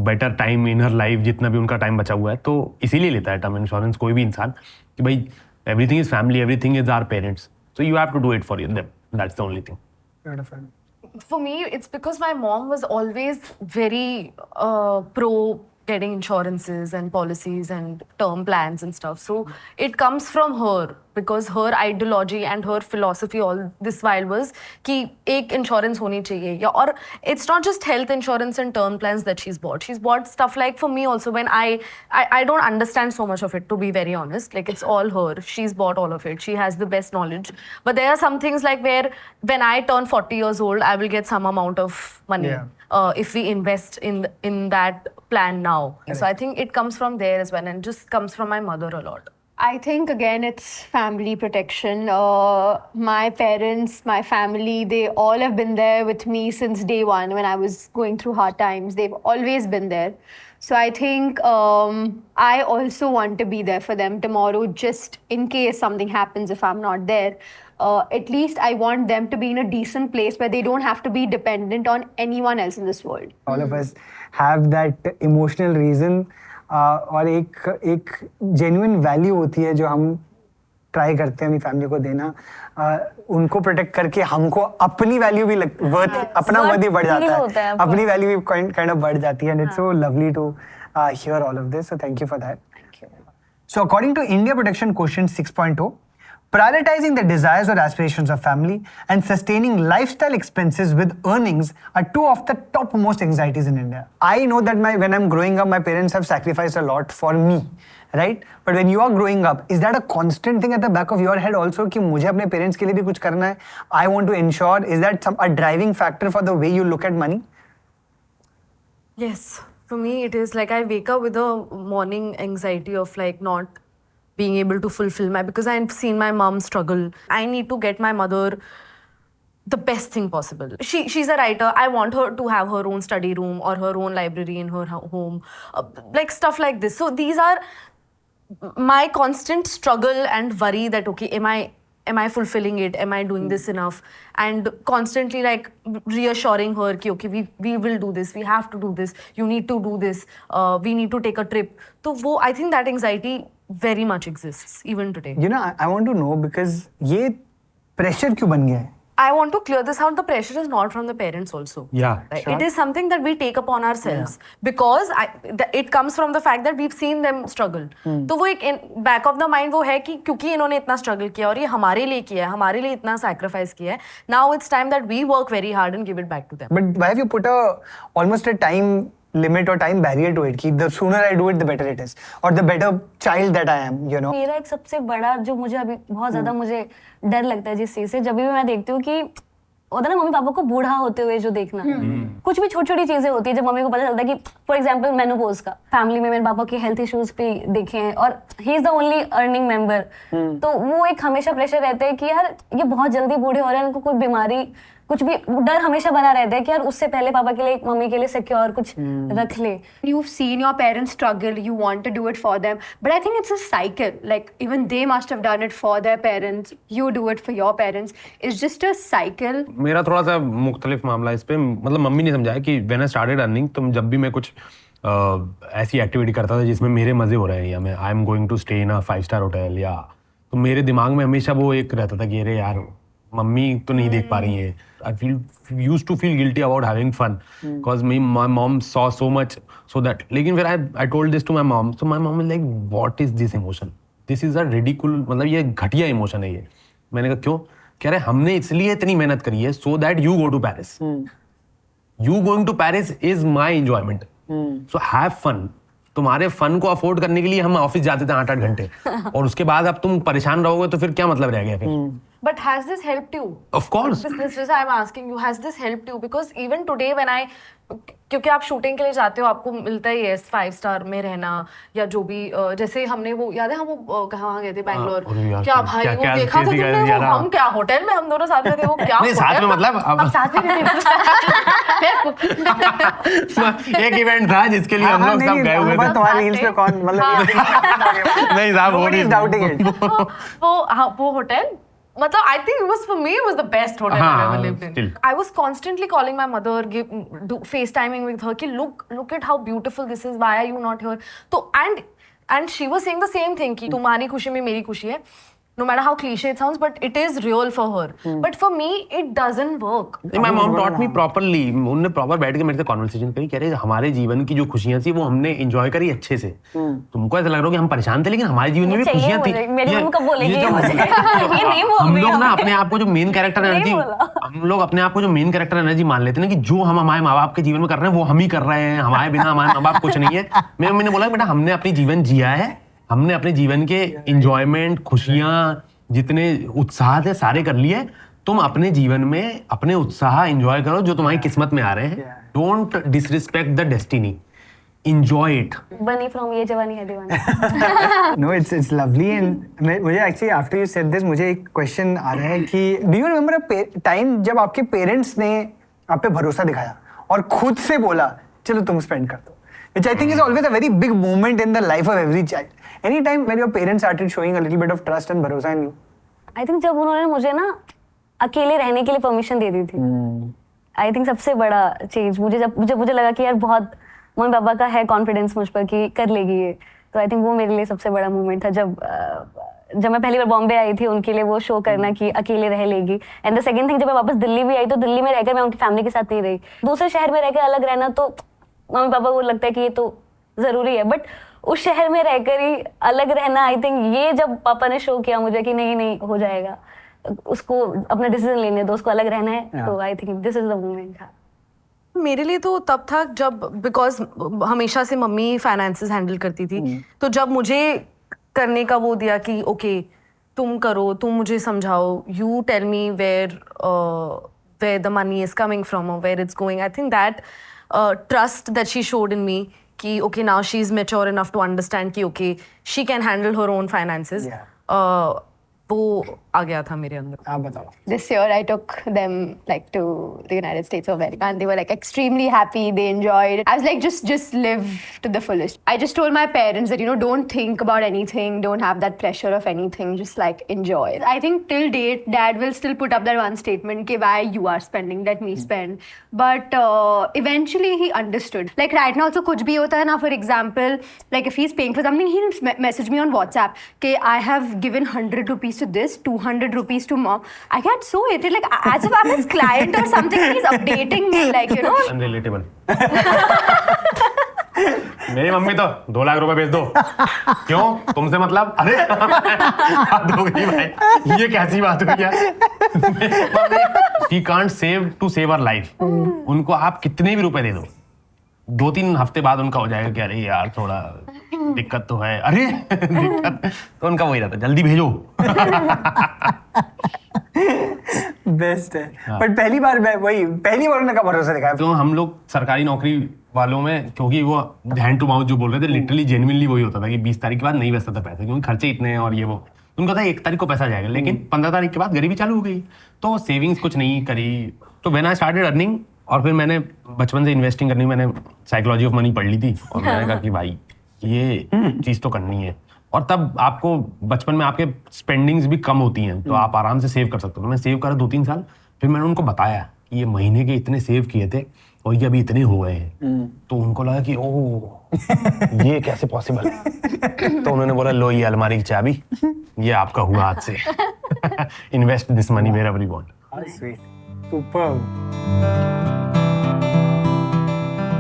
better time in her life, जितना भी उनका टाइम बचा हुआ है. तो इसीलिए लेता है टर्म इंश्योरेंस कोई भी इंसान कि भाई everything is family, everything is our parents, so you have to do it for them. That's the only thing. For me, it's because my mom was always very pro getting insurances and policies and term plans and stuff. So it comes from her. because her ideology and her philosophy all this while was कि एक insurance होनी चाहिए या और it's not just health insurance and term plans that she's bought stuff like for me also when I don't understand so much of it, to be very honest, like it's all her, she's bought all of it, she has the best knowledge, but there are some things like where when I turn 40 years old I will get some amount of money. Yeah. If we invest in that plan now. So I think it comes from there as well and just comes from my mother a lot. I think again it's family protection. My parents, my family, they all have been there with me since day one when I was going through hard times. They've always been there. So I think I also want to be there for them tomorrow, just in case something happens if I'm not there. At least I want them to be in a decent place where they don't have to be dependent on anyone else in this world. All of us have that emotional reason और एक genuine value होती है जो हम try करते हैं अपनी family को देना, उनको प्रोटेक्ट करके हमको अपनी वैल्यू भी वर्थ अपना वर्थ भी बढ़ जाता है, अपनी वैल्यू भी काइंड ऑफ बढ़ जाती है and it's so lovely to hear all of this, so thank you for that. So according to India Protection Quotient 6.0, prioritizing the desires or aspirations of family and sustaining lifestyle expenses with earnings are two of the topmost anxieties in India. I know that when I'm growing up, my parents have sacrificed a lot for me, right? But when you are growing up, is that a constant thing at the back of your head also कि मुझे अपने parents के लिए भी कुछ करना है? I want to ensure. Is that a driving factor for the way you look at money? Yes, for me it is like I wake up with a morning anxiety of like not being able to fulfill because I've seen my mom struggle. I need to get my mother the best thing possible. She's a writer. I want her to have her own study room or her own library in her home, like stuff like this. So these are my constant struggle and worry that okay, am I fulfilling it? Am I doing this enough? And constantly like reassuring her कि okay, we will do this. We have to do this. You need to do this. We need to take a trip. So वो I think that anxiety very much exists even today. You know, I want to know because ये pressure क्यों बन गया है? I want to clear this out. The pressure is not from the parents also. Yeah, Right? sure. It is something that we take upon ourselves because it comes from the fact that we've seen them struggle. तो वो एक back of the mind वो है कि क्योंकि इन्होंने इतना struggle किया और ये हमारे लिए किया है, हमारे लिए इतना sacrifice किया है. Now it's time that we work very hard and give it back to them. But why have you put almost a time limit or time barrier to it? कि the sooner I do it, the better it is, or the better child that I am, you know? मेरा एक सबसे बड़ा जो मुझे अभी बहुत ज्यादा मुझे डर लगता है जिस चीज से, जब भी मैं देखती हूँ कि होता है ना मम्मी पापा को बूढ़ा होते हुए जो देखना, कुछ भी छोटी छोटी चीजें होती है जब मम्मी को पता चलता है कि फॉर एग्जांपल मेनोपॉज का फैमिली में मेरे पापा के हेल्थ इश्यूज भी देखे हैं और he is the only earning member, तो वो एक हमेशा प्रेशर रहता है कि यार ये बहुत जल्दी बूढ़े हो रहे हैं, उनको कोई बीमारी कुछ भी डर हमेशा बना रहता है कि यार उससे पहले पापा के लिए मम्मी के लिए सिक्योर कुछ रख ले. You've seen your parents struggle, you want to do it for them, but I think it's a cycle. Like even they must have done it for their parents, you do it for your parents. It's just a cycle. मेरा थोड़ा सा मुख्तलिफ मामला इस पे, मतलब mummy ने समझाया कि when I started earning, तो जब भी मैं कुछ ऐसी एक्टिविटी करता था जिसमें मेरे मजे हो रहे हैं या मैं I am going to stay in a 5-star hotel या, तो मेरे दिमाग में हमेशा वो एक रहता था कि अरे यार मम्मी तो नहीं देख पा रही है. I used to feel guilty about having fun because my mom saw so much, so that लेकिन फिर I told this to my mom, so my mom was like, what is this emotion? This is a ridiculous, मतलब ये घटिया emotion है ये. मैंने कहा क्यों? कह रहे हमने इसलिए इतनी मेहनत करी है so that you go to Paris. You going to Paris is my enjoyment. So have fun. तुम्हारे फन को अफोर्ड करने के लिए हम ऑफिस जाते थे 8-8 घंटे और उसके बाद अब तुम परेशान रहोगे तो फिर क्या मतलब रह गया फिर? But has this helped you? Of course. This is I'm asking you, has this helped you? Because even today when क्योंकि आप शूटिंग के लिए जाते हो आपको मिलता ही है 5-star में रहना या जो भी, जैसे हमने वो याद है हम वो कहाँ गए थे बैंगलोर, क्या भाई वो देखा था तुमने वो हम क्या होटल में हम दोनों साथ में थे, वो क्या नहीं साथ में मतलब अब साथ में एक इवेंट था जिसके लिए हम लोग सब गए हुए थे. तुम्हारी रील्स पे कौन मतलब नहीं साहब वो नहीं डाउटिंग इट. वो होटल मतलब I think it was for me it was the best hotel I've ever lived in. Still. I was constantly calling my mother, FaceTiming with her कि look at how beautiful this is, why are you not here? तो and she was saying the same thing कि तुम्हारी खुशी में मेरी खुशी है. no matter how cliche it sounds, but it is real for her. But for me, it doesn't work. My mom taught me properly. उन्होंने proper बैठ के मेरे से कॉन्वर्सेशन करी, कह रहे हमारे जीवन की जो खुशियां थी वो हमने एंजॉय करी अच्छे से। तुमको ऐसा लग रहा हो कि हम परेशान थे, लेकिन हमारे जीवन में भी खुशियां थी। मेरी मम्मी कब बोलेगी ये जो- मुझे? ये नहीं बोल हम रही लोग ना हमें। अपने आप को जो मेन कैरेक्टर एनर्जी, बोला। हम लोग अपने आप को जो मेन कैरेक्टर एनर्जी मान लेते हैं ना, कि जो हम हमारे माँ बाप के जीवन में कर रहे हैं वो हम ही कर रहे हैं, हमारे बिना हमारे माँ बाप कुछ नहीं है। मेरी मम्मी ने बोला बेटा हमने अपनी जीवन जिया है, हमने अपने जीवन के इंजॉयमेंट, खुशियां, जितने उत्साह थे सारे कर लिए। तुम अपने जीवन में अपने उत्साह एंजॉय करो जो तुम्हारी किस्मत में आ रहे हैं। Don't disrespect the destiny, enjoy it. बनी फ्रॉम ये जवानी है दीवानी। No, it's lovely and मुझे actually after you said this मुझे एक question आ रहा है कि do you remember a time जब आपके पेरेंट्स ने आप पे भरोसा दिखाया और खुद से बोला चलो तुम स्पेंड कर दो, which I think is always a very big moment in the life of every child. Any time when your parents started showing a little bit of trust and भरोसा in you? आई थिंक जब उन्होंने मुझे ना अकेले रहने के लिए permission दे दी थी, आई थिंक सबसे बड़ा चेंज मुझे लगा कि यार बहुत मम्मी पापा का है कॉन्फिडेंस मुझ पर कि कर लेगी ये, तो आई थिंक वो मेरे लिए सबसे बड़ा मोमेंट था जब मैं पहली बार बॉम्बे आई थी उनके लिए वो शो करना कि अकेले रह लेगी। एंड द सेकंड थिंग, जब मैं वापस दिल्ली भी आई तो दिल्ली में रहकर मैं उनकी फैमिली के साथ नहीं रही। दूसरे शहर में रहकर अलग रहना तो मम्मी पापा को लगता है कि ये तो जरूरी है, बट उस शहर में रहकर ही अलग रहना, आई थिंक ये जब पापा ने शो किया मुझे कि नहीं हो जाएगा, उसको अपना डिसीजन लेने दो, उसको अलग रहना है, तो I think this is the moment. मेरे लिए तो तब था जब, बिकॉज हमेशा से मम्मी फाइनेंसेस हैंडल करती थी, तो जब मुझे करने का वो दिया कि ओके तुम करो, तुम मुझे समझाओ, you tell me where the money is coming from और where it's going, I think that trust that she showed in me कि okay now she is mature enough to understand कि okay she can handle her own finances, वो आ गया था मेरे अंदर। आप बताओ। This year I took them like to the United States of America and they were like extremely happy, they enjoyed it. I was like just live to the fullest. I just told my parents that don't think about anything, don't have that pressure of anything, just like enjoy. I think till date dad will still put up that one statement कि why you are spending, let me spend, but eventually he understood. Like right now also कुछ भी होता है ना, for example like if he's paying for something he'll message me on WhatsApp कि I have given 100 rupees to this, 200 rupees to mom. I get so irritated, like as if I'm his client or something. He's updating me, like Unrelatable. मेरी mummy तो 2 लाख रुपए भेज दो। क्यों? तुमसे मतलब? अरे हद हो गई भाई, ये कैसी बात हुई यार। She can't save to save her life. उनको आप कितने भी रुपए दे दो, 2-3 हफ्ते बाद उनका हो जाएगा कि अरे यार थोड़ा दिक्कत तो है, अरे दिक्कत, तो उनका वही रहता है जल्दी भेजो। बेस्ट है। बट पहली बार उन्होंने कब भरोसा दिखाया? तो हम लोग सरकारी नौकरी वालों में, क्योंकि वो हैंड टू माउथ जो बोल रहे थे, लिटरली जेन्युइनली वही होता था कि 20 तारीख के बाद नहीं बचता था पैसा, क्योंकि खर्चे इतने हैं और ये वो। उनको था 1 तारीख को पैसा जाएगा, लेकिन 15 तारीख के बाद गरीबी चालू हो गई, तो सेविंग्स कुछ नहीं करी। तो व्हेन आई स्टार्टेड अर्निंग, और फिर मैंने बचपन से इन्वेस्टिंग करनी, मैंने साइकोलॉजी ऑफ मनी पढ़ ली थी, और मैंने कहा कि भाई ये चीज़ तो करनी है। और तब आपको बचपन में आपके स्पेंडिंग्स भी कम होती हैं, तो आप आराम से सेव कर सकते हो। मैं सेव करा 2-3 साल, फिर मैंने उनको बताया कि ये महीने के इतने सेव किए थे और ये अभी इतने हो गए हैं। तो उनको लगा कि ओह ये कैसे पॉसिबल है। तो उन्होंने बोला लो ये अलमारी की चाबी, ये आपका हुआ आज से। Invest this money wherever you want. Sweet. Superb.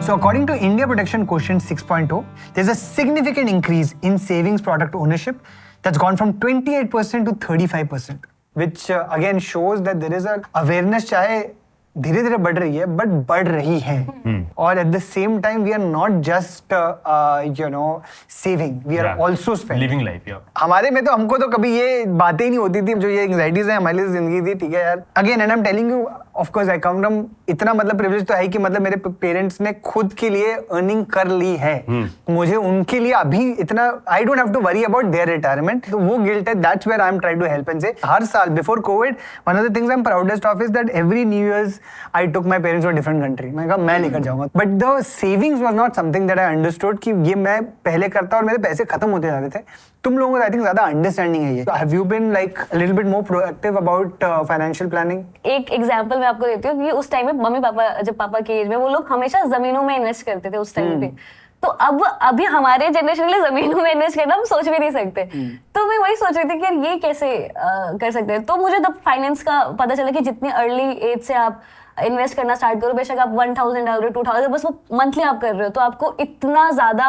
So according to India Protection Quotient 6.0, there's a significant increase in savings product ownership that's gone from 28% to 35%, which again shows that there is an awareness, चाहे धीरे धीरे बढ़ रही है, but बढ़ रही है। और at the same time we are not just saving, we are also spending, living life. हमारे में तो हमको तो कभी ये बातें ही नहीं होती थी, जो ये एंग्जाइटीज है हमारे लिए जिंदगी थी, ठीक है यार। Again and I am telling you, of course I come from, इतना मतलब प्रिविलेज तो है कि मतलब मेरे पेरेंट्स ने खुद के लिए अर्निंग कर ली है। मुझे उनके लिए अभी इतना, I don't have to worry about their retirement, तो वो गिल्ट है, that's where I am trying to help and say. हर साल before Covid, one of the things I am proudest of is that every New Year's I took my parents to a different country. मैं कहा मैं लेकर जाऊंगा, but the savings was not something that I understood कि ये मैं पहले करता और मेरे पैसे खत्म होते जा रहे थे। तुम लोगों को I think ज़्यादा अंडरस्टैंडिंग है ये। Have you been like a little bit more proactive about financial planning? एक एग्जांपल मैं आपको देती हूँ कि उस टाइम में मम्मी पापा, जब पापा की एज में, वो लोग हमेशा जमीनों में इन्वेस्ट करते थे उस टाइम पे। तो अब अभी हमारे जनरेशन के लिए जमीनों में इन्वेस्ट करना हम सोच भी नहीं सकते। तो मैं वही सोच रही थी कि यार ये कैसे कर सकते हैं। तो मुझे तब फाइनेंस का पता चला कि जितनी अर्ली एज से आप इन्वेस्ट करना स्टार्ट करो, बेशक आप 1000 डाल रहे हो 2000, बस वो मंथली आप कर रहे हो तो आपको इतना ज्यादा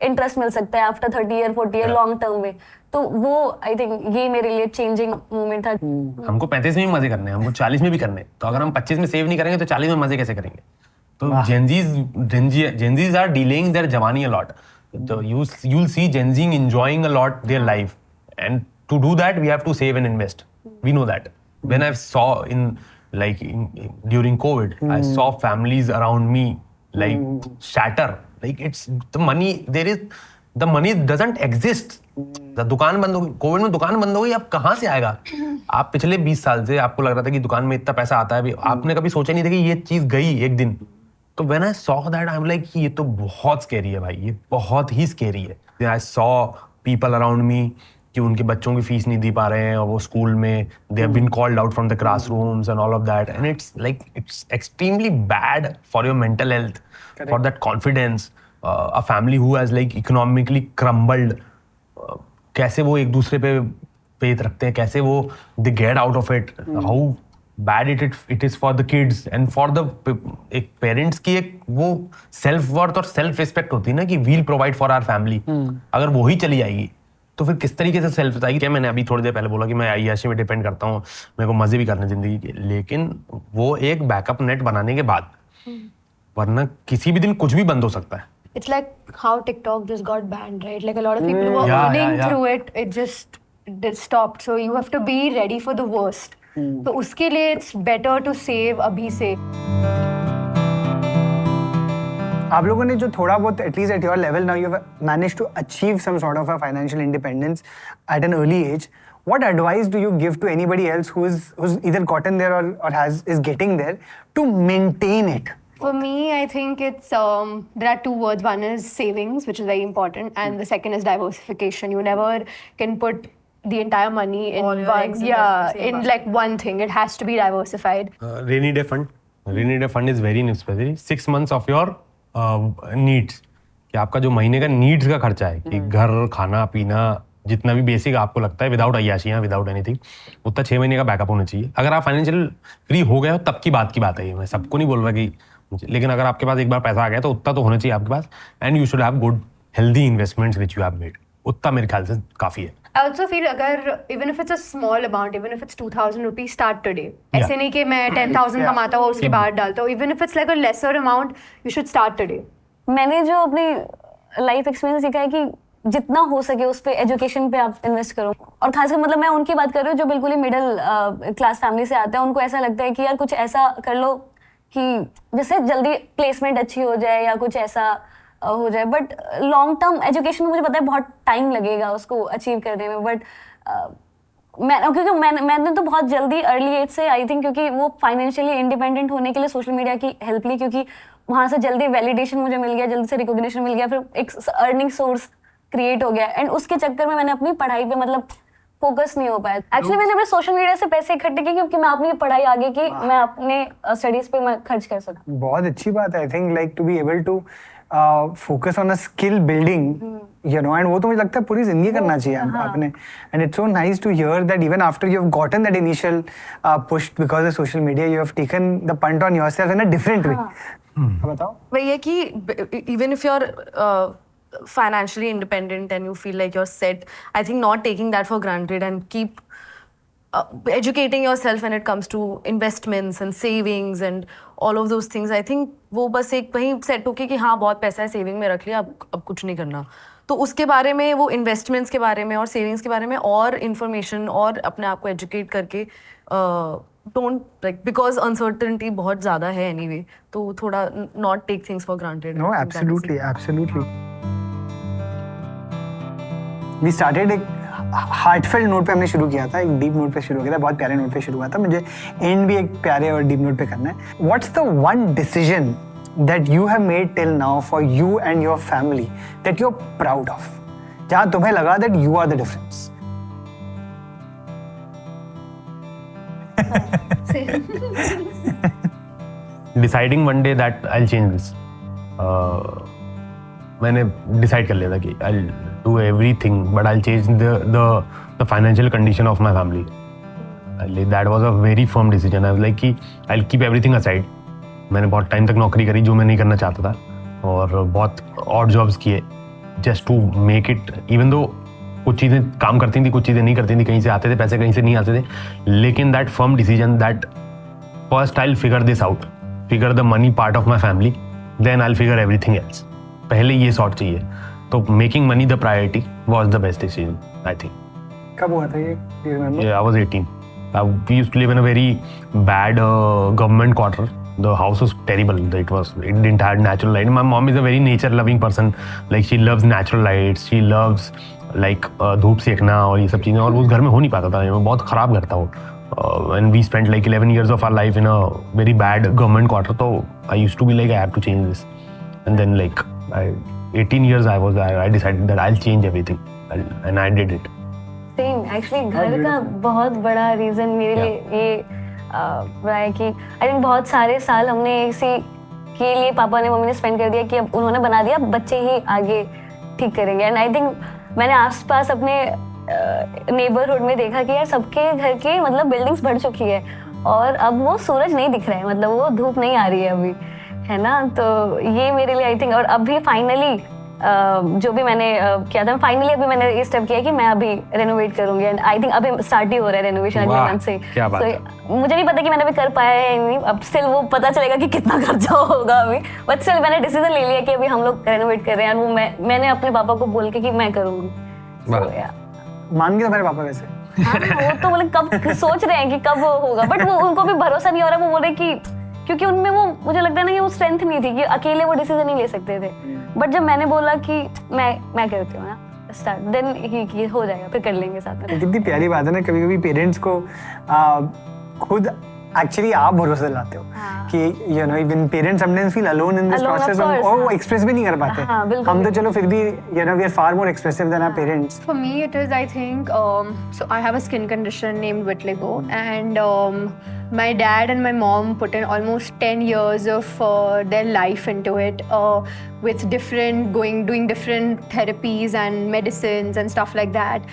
इंटरेस्ट मिल सकता है after 30 year 40 year long term में। तो वो आई थिंक ये मेरे लिए चेंजिंग मोमेंट था। हमको 35 में भी मजे करने हैं, हमको 40 में भी करने हैं। तो अगर हम 25 में सेव नहीं करेंगे तो 40 में मजे कैसे करेंगे? तो Gen Zs are delaying their jawani a lot. So you'll see Gen Z enjoying a lot their life, and to do that we have to save and invest. We know that. When I saw during COVID, I saw families around me shatter. Like it's the money the money doesn't exist. दुकान बंद हो गई, Covid में दुकान बंद हो गई, अब कहाँ से आएगा? आप पिछले 20 साल से आपको लग रहा था कि दुकान में इतना पैसा आता है, आपने कभी सोचा नहीं था कि ये चीज गई एक दिन। तो when I saw that, I'm like ये तो बहुत स्कैरी है भाई, ये बहुत ही स्कैरी है। I saw people around me कि उनके बच्चों की फीस नहीं दी पा रहे हैं और वो स्कूल में they have been called out from the classrooms and all of that, and it's extremely bad for your mental health, for that confidence. A family who has economically crumbled, कैसे वो एक दूसरे पे फेथ रखते हैं, कैसे वो they get out of it, how bad it is for the kids and for the एक पेरेंट्स की एक वो सेल्फ वर्थ और सेल्फ रिस्पेक्ट होती है ना कि we'll provide for our family। अगर वो ही चली जाएगी तो फिर किस तरीके से सेल्फ आएगी? क्या मैंने अभी थोड़ी देर पहले बोला कि मैं अय्याशी में डिपेंड करता हूँ, मेरे को मजे भी करने जिंदगी के, लेकिन वो एक बैकअप नेट बनाने के बाद, वरना किसी भी दिन कुछ भी बंद हो सकता है। It's like how TikTok just got banned, right? Like a lot of people who were Yeah, earning yeah. through it, it just stopped. So you have to be ready for the worst. तो उसके लिए it's better to save अभी से। आप लोगों ने जो थोड़ा बहुत at least at your level now you manage to achieve some sort of a financial independence at an early age, what advice do you give to anybody else who's either gotten there or is getting there to maintain it? For me, I think it's there are two words. One is savings, which is very important, and the second is diversification. You never can put the entire money in All your one, eggs in the same in basket. like one thing. It has to be diversified. Rainy day fund is very necessary. 6 months of your needs, कि आपका जो महीने का needs का खर्चा है कि घर, खाना पीना, जितना भी बेसिक आपको लगता है विदाउट अय्याशियाँ, विदाउट एनीथिंग, उतना 6 महीने का बैकअप होना चाहिए। अगर आप फाइनेंशियल फ्री हो गए हो तब की बात है ये, मैं सबको नहीं बोल रहा कि, लेकिन अगर आपके पास एक बार पैसा आ गया तो उतना तो होना चाहिए आपके पास, and you should have good healthy investments which you have made, उतना मेरे ख्याल से काफी है। I also feel अगर even if it's a small amount, even if it's 2000 rupees, start today. ऐसे नहीं कि मैं 10,000 कमाता हूँ उसके बाद डालता हूँ। Even if it's like a lesser amount, you should start today. मैंने जो अपनी लाइफ एक्सपीरियंस सीखा है कि जितना हो सके उस पे एजुकेशन पे आप इन्वेस्ट करो, और खासकर मतलब मैं उनकी बात कर रही हूँ जो बिल्कुल ही मिडिल क्लास फैमिली से आते हैं। उनको ऐसा लगता है कि यार कुछ ऐसा कर लो कि जिससे जल्दी प्लेसमेंट अच्छी हो जाए या कुछ ऐसा हो जाए, बट लॉन्ग टर्म एजुकेशन में मुझे पता है बहुत टाइम लगेगा उसको अचीव करने में। बट क्योंकि मैंने तो बहुत जल्दी अर्ली एज से आई थिंक, क्योंकि वो फाइनेंशियली इंडिपेंडेंट होने के लिए सोशल मीडिया की हेल्प ली, क्योंकि वहाँ से जल्दी वैलिडेशन मुझे मिल गया, जल्दी से रिकॉग्निशन मिल गया, फिर एक अर्निंग सोर्स क्रिएट हो गया, एंड उसके चक्कर में मैंने अपनी पढ़ाई पे मतलब फोकस नहीं हो पाया। एक्चुअली मैंने अपने सोशल मीडिया से पैसे इकट्ठे किए क्योंकि मैं अपनी पढ़ाई आगे की मैं अपने स्टडीज पे मैं खर्च कर सकूं। बहुत अच्छी बात है। I think like to be able to focus on a skill building, you know, and वो तो मुझे लगता है पूरी जिंदगी करना चाहिए आपने। And it's so nice to hear that even after you have gotten that initial push because of social media, you have taken the punt on yourself in a different way. बताओ। वही है कि even if you're financially independent and you feel like you're set, I think not taking that for granted and keep educating yourself when it comes to investments and savings and all of those things. I think वो बस एक वहीं set होके कि हाँ बहुत पैसा है सेविंग में रख लिया, अब कुछ नहीं करना। तो उसके बारे में, वो इन्वेस्टमेंट्स के बारे में और सेविंग्स के बारे में और इन्फॉर्मेशन और अपने आप को एजुकेट करके डोंट लाइक, बिकॉज अनसर्टेनिटी बहुत ज़्यादा है एनीवे, तो थोड़ा not take things for granted. No, absolutely absolutely. We started एक हार्टफेल्ट नोट पे हमने शुरू किया था, एक डीप नोट पे शुरू किया था, बहुत प्यारे नोट पे शुरू हुआ था। मुझे एंड भी एक प्यारे और डीप नोट पे करना है। What's the one decision that you have made till now for you and your family that you are proud of, जहां तुम्हें लगा that you are the difference? Deciding one day that I'll change this. मैंने decide कर लिया था कि I do everything but I change the financial condition of my family. That was a very firm decision. I was like कि I keep everything aside. मैंने बहुत time तक नौकरी करी जो मैं नहीं करना चाहता था, और बहुत ऑड जॉब्स किए just to make it. Even though कुछ चीज़ें काम करती थी, कुछ चीज़ें नहीं करती थी, कहीं से आते थे पैसे, कहीं से नहीं आते थे, लेकिन that firm decision that first I will figure this out, figure the money part of my family, then I will figure everything else. पहले ये सॉर्ट चाहिए. तो making money the priority was the best decision I think. कब हुआ था ये? Do you remember? Yeah, I was 18. We used to live in a very bad government quarter. The house was terrible. It didn't have natural light. My mom is a very nature-loving person. Like she loves natural lights. She loves like धूप सेकना और ये सब चीज़ें, और उस घर में हो नहीं पाता था. बहुत ख़राब घर था वो. And we spent like 11 years of our life in a very bad government quarter. So I used to be like I have to change this. And then like 18 years I decided that I'll change everything, and I did it. Same actually घर का बहुत बड़ा reason मेरे लिए ये रहा है कि आई थिंक बहुत सारे साल हमने इसी के लिए पापा ने मम्मी ने स्पेंड कर दिया कि अब उन्होंने बना दिया, बच्चे ही आगे ठीक करेंगे. एंड आई थिंक मैंने आसपास अपने नेबरहुड में देखा कि यार सबके घर के मतलब बिल्डिंग्स बढ़ चुकी है और अब वो सूरज नहीं दिख रहा है, मतलब वो धूप नहीं आ रही है अभी, है ना. तो ये मेरे लिए आई थिंक, और अभी फाइनली जो भी मैंने किया था, फाइनली अभी मैंने ये स्टेप किया कि मैं अभी रेनोवेट करूंगी. एंड आई थिंक अभी स्टार्ट ही हो रहा है रेनोवेशन अगले मंथ से. So, मुझे नहीं पता कि मैंने अभी कर पाया है नहीं, अब स्टिल वो पता चलेगा कि कितना खर्चा होगा अभी, बट स्टिल मैंने डिसीजन ले लिया कि अभी हम लोग रेनोवेट कर रहे हैं. और वो मैंने अपने पापा को बोल के कि मैं करूंगी. मान गए तुम्हारे पापा वैसे? हाँ, वो तो मतलब कब सोच रहे हैं कि कब होगा, बट वो उनको भी भरोसा नहीं हो रहा. वो बोल रहे कि क्योंकि उनमें वो मुझे लगता है ना कि वो स्ट्रेंथ नहीं थी कि अकेले वो डिसीजन नहीं ले सकते थे. बट जब मैंने बोला कि मैं करती हूँ ना स्टार्ट, देन ये हो जाएगा, फिर कर लेंगे साथ में. कितनी प्यारी बात है ना, कभी कभी पेरेंट्स को खुद एक्चुअली आप भरोसा दिलाते हो कि you know even parents sometimes feel alone in this process और वो एक्सप्रेस भी नहीं कर पाते. हम तो चलो फिर भी you know we are far more expressive than our parents. For me, it is, I think, so I have a skin condition named vitiligo, and my dad and my mom put in almost 10 years of their life into it, with doing different therapies and medicines and stuff like that.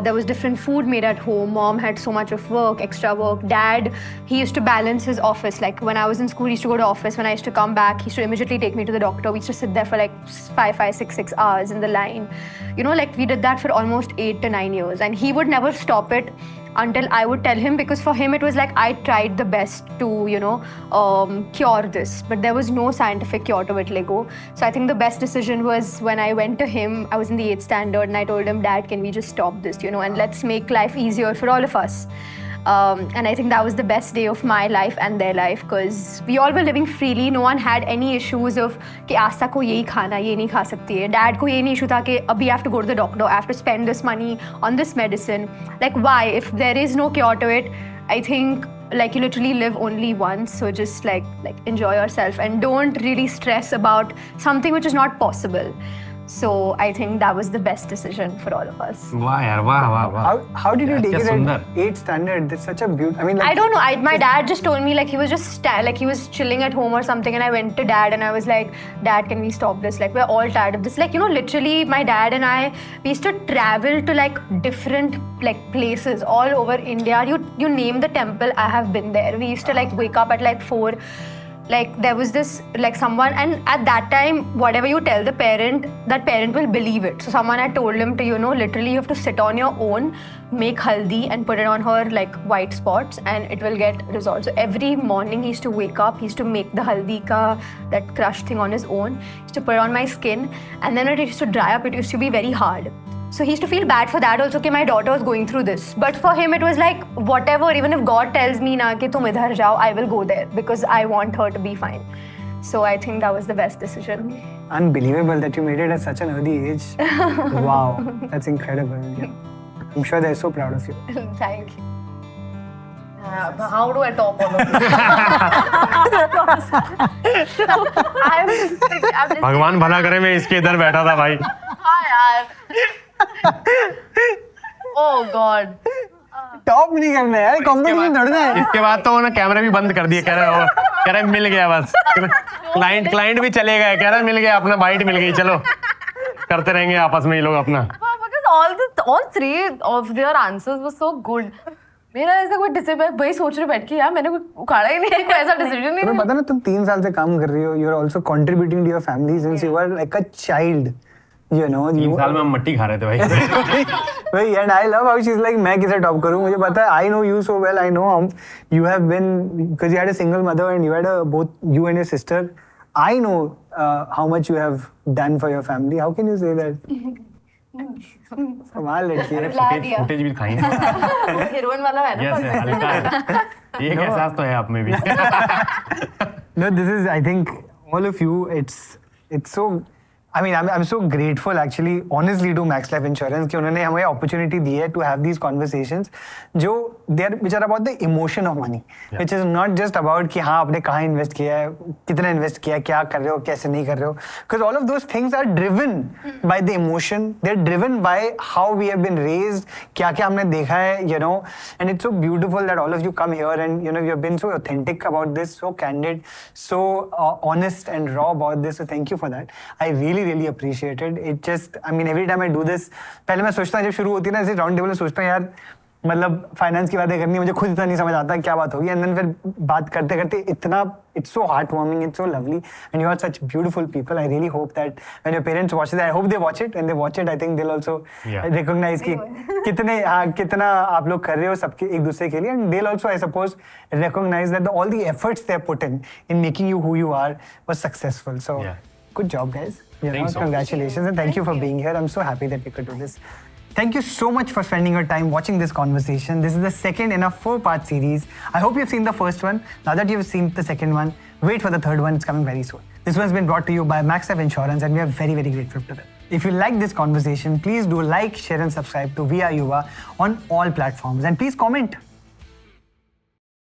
There was different food made at home. Mom had so much of work, extra work. Dad, he used to balance his office. Like when I was in school, he used to go to office. When I used to come back, he used to immediately take me to the doctor. We used to sit there for like 6 hours in the line. You know, like we did that for almost 8 to 9 years. And he would never stop it until I would tell him, because for him it was like I tried the best to, you know, cure this. But there was no scientific cure to vitiligo. So I think the best decision was when I went to him. I was in the 8th standard and I told him, Dad, can we just stop this, you know, and let's make life easier for all of us. And I think that was the best day of my life and their life, because we all were living freely. No one had any issues of कि आस्था को यही खाना, ये नहीं खा सकती है. Dad को ये नहीं issue था कि अभी I have to go to the doctor, I have to spend this money on this medicine. Like why? If there is no cure to it, I think like you literally live only once, so just like enjoy yourself and don't really stress about something which is not possible. So I think that was the best decision for all of us. वाह यार, वाह. How did you take क्या it सुंदर. at 8th standard? That's such a beautiful. I mean, like, I don't know. My dad just told me like he was just like he was chilling at home or something, and I went to Dad and I was like, Dad, can we stop this? Like we're all tired of this. Like, you know, literally my dad and I, we used to travel to like different like places all over India. You name the temple, I have been there. We used to like wake up at like 4. Like there was this like someone, and at that time whatever you tell the parent, that parent will believe it. So someone had told him to, you know, literally you have to sit on your own, make haldi and put it on her like white spots and it will get resolved. So every morning he used to wake up, he used to make the haldi ka that crushed thing on his own, he used to put it on my skin, and then when it used to dry up it used to be very hard. So he used to feel bad for that also, कि my daughter was going through this. But for him it was like whatever, even if God tells me ना कि तुम इधर जाओ, I will go there because I want her to be fine. So I think that was the best decision. unbelievable that you made it at such an early age. Wow, that's incredible. Yeah. I'm sure they're so proud of you. Thank you. How do I top all of this? भगवान भला करे मैं इसके इधर बैठा था भाई. हाँ यार. Oh God. टॉप नहीं करना है, कंपटीशन थोड़ा है. इसके बाद तो उन्होंने कैमरे भी बंद कर दिए. कह रहे मिल गया बस. क्लाइंट भी चले गए. कह रहे मिल गया, अपना बाइट मिल गई, चलो. करते रहेंगे आपस में ये लोग अपना. Because all three of their answers were so good. मेरा ऐसा कोई डिसीजन भाई सोच रहे बैठ के यार मैंने कोई उखाड़ा ही नहीं है, कोई ऐसा डिसीजन नहीं तुम्हें है. पता ना तुम 3 साल से काम कर रही हो. You are also contributing to your family since you are like a child. You know, 3 साल में हम मट्टी खा रहे थे भाई. भाई and I love how she's like मैं किसे टॉप करूं. मुझे पता है I know you so well. I know you have been because you had a single mother and you had both you and your sister. I know how much you have done for your family. How can you say that? कमाल लड़की है. ला दिया. Footage भी खाएंगे. Heroine वाला है ना. Yes, हल्का है. एक एहसास तो है आप में भी. No, this is I think all of you. It's so. I mean, I'm so grateful actually, honestly, to Max Life Insurance कि उन्होंने हमें opportunity दी है to have these conversations जो which are about the emotion of money, which is not just about कि हाँ आपने कहाँ invest किया है, कितना invest किया है, क्या कर रहे हो, कैसे नहीं कर रहे हो, because all of those things are driven by the emotion, they're driven by how we have been raised, क्या क्या हमने देखा है, you know, and it's so beautiful that all of you come here and you know you've been so authentic about this, so candid, so honest and raw about this, so thank you for that. I really appreciate it. It just, I mean, every time I do this, पहले मैं सोचता हूँ जब शुरू होती है ना ऐसे राउंड टेबल में सोचता हूँ यार मतलब फाइनेंस की बातें करनी मुझे खुद इतना नहीं समझ आता क्या बात होगी, एंड देन फिर बात करते करते इतना it's so heartwarming, it's so lovely, and you are such beautiful people. I really hope that when your parents watch it, I hope they watch it. When they watch it, I think they'll also recognize कि कितना आप लोग कर रहे हो सबके एक दूसरे के लिए, and they'll also, I suppose, recognize that all the efforts they have put in making you who you are was successful. So good job, guys. You know, congratulations and thank you for being here. I'm so happy that we could do this. Thank you so much for spending your time watching this conversation. This is the second in a 4-part series. I hope you've seen the first one. Now that you've seen the second one, wait for the third one. It's coming very soon. This one's been brought to you by Max Life Insurance and we are very, very grateful to them. If you like this conversation, please do like, share and subscribe to We Are Yuva on all platforms. And please comment